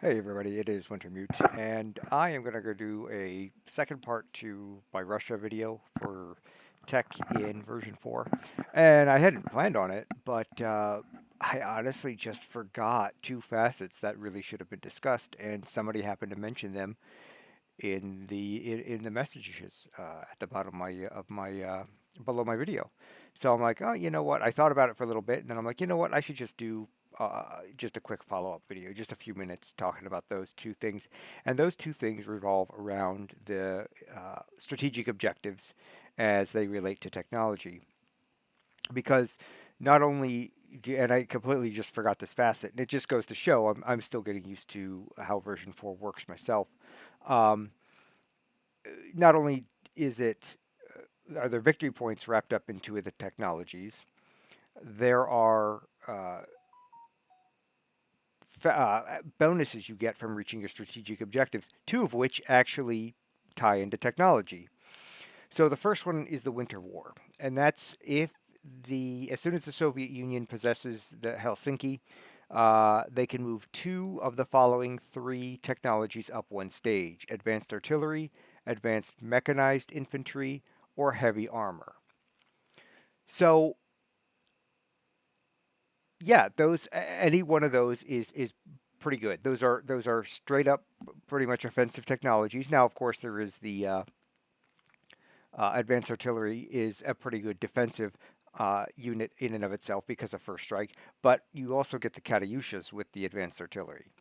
Hey everybody, it is Wintermute, and I am going to go do a second part to my Russia video for Tech in version 4. And I hadn't planned on it, but I honestly just forgot two facets that really should have been discussed, and somebody happened to mention them in the messages at the bottom of my below my video. So I'm like, oh, you know what? I thought about it for a little bit, and then I'm like, you know what? I should just do just a quick follow-up video, just a few minutes talking about those two things. And those two things revolve around the strategic objectives as they relate to technology. Because not only, and I completely just forgot this facet, and it just goes to show I'm still getting used to how version 4 works myself. Um, Not only is it are there victory points wrapped up into the technologies, there are bonuses you get from reaching your strategic objectives, two of which actually tie into technology. So the first one is the Winter War, and that's if as soon as the Soviet Union possesses the Helsinki, they can move two of the following three technologies up one stage: advanced artillery, advanced mechanized infantry, or heavy armor. So yeah, those any one of those is pretty good. Those are straight up pretty much offensive technologies. Now, of course, there is the advanced artillery is a pretty good defensive unit in and of itself because of first strike, but you also get the Katyushas with the advanced artillery.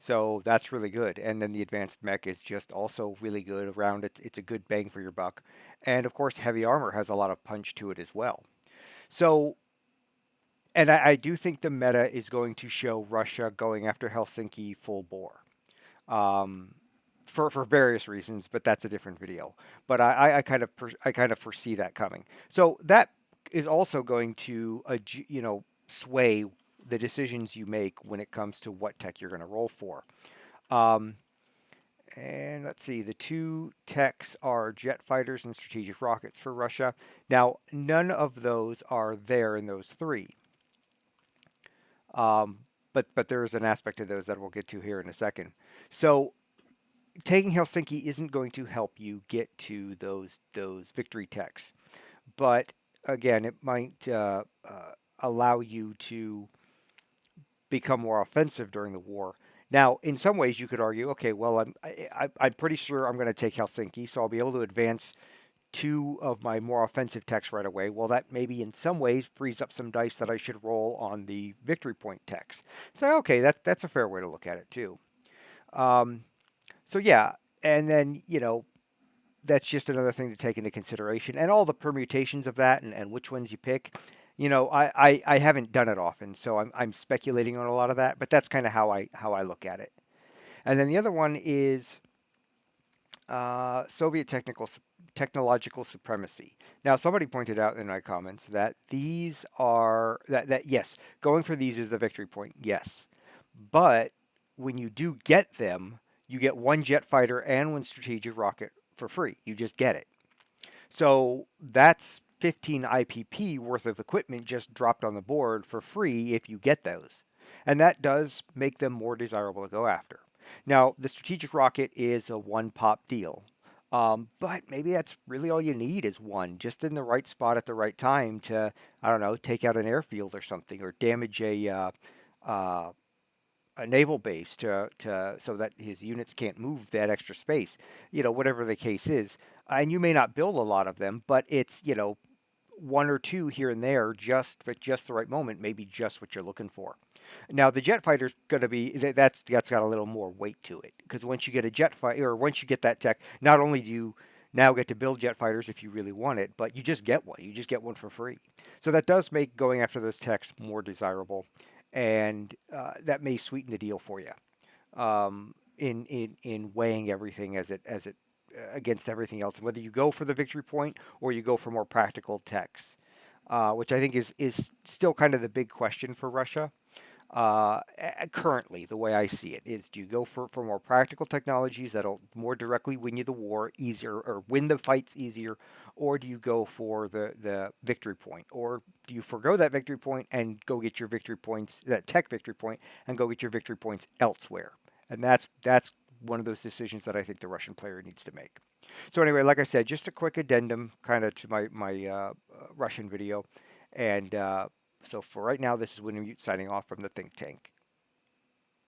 So that's really good. And then the advanced mech is just also really good around it. It's a good bang for your buck. And of course, heavy armor has a lot of punch to it as well. So, and I do think the meta is going to show Russia going after Helsinki full bore. Um, for various reasons, but that's a different video. But I kind of foresee that coming. So that is also going to sway the decisions you make when it comes to what tech you're going to roll for. Um, and let's see, the two techs are jet fighters and strategic rockets for Russia. Now, none of those are there in those three. Um, but there is an aspect of those that we'll get to here in a second. So taking Helsinki isn't going to help you get to those victory techs, but again, it might allow you to become more offensive during the war. Now, in some ways, you could argue, okay, well, I'm pretty sure I'm going to take Helsinki, so I'll be able to advance two of my more offensive techs right away. Well, that maybe in some ways frees up some dice that I should roll on the victory point techs. So, okay, that's a fair way to look at it too. Um, so yeah, and then that's just another thing to take into consideration, and all the permutations of that, and which ones you pick. I haven't done it often, so I'm speculating on a lot of that, but that's kind of how I look at it. And then the other one is Soviet technological supremacy. Now, somebody pointed out in my comments that these are that yes, going for these is the victory point. Yes, but when you do get them, you get one jet fighter and one strategic rocket for free. You just get it. So that's 15 IPP worth of equipment just dropped on the board for free if you get those. And that does make them more desirable to go after. Now, the strategic rocket is a one pop deal. But maybe that's really all you need is one, just in the right spot at the right time to, I don't know, take out an airfield or something, or damage uh, a naval base to so that his units can't move that extra space. Whatever the case is, and you may not build a lot of them, but it's one or two here and there just at just the right moment, maybe just what you're looking for. Now the jet fighter's going to be that's got a little more weight to it because once you get a jet fighter or once you get that tech, not only do you now get to build jet fighters if you really want it, but you just get one. You just get one for free. So that does make going after those techs more desirable, and that may sweeten the deal for you in weighing everything as it against everything else, whether you go for the victory point or you go for more practical techs, which I think is still kind of the big question for Russia. Currently, the way I see it is, do you go for more practical technologies that'll more directly win you the war easier or win the fights easier, or do you go for the victory point, or do you forego that victory point and go get your victory points, that tech victory point, and go get your victory points elsewhere? And that's one of those decisions that I think the Russian player needs to make. So anyway, like I said, just a quick addendum kind of to my Russian video. And so for right now, this is Winnie Mute signing off from the think tank.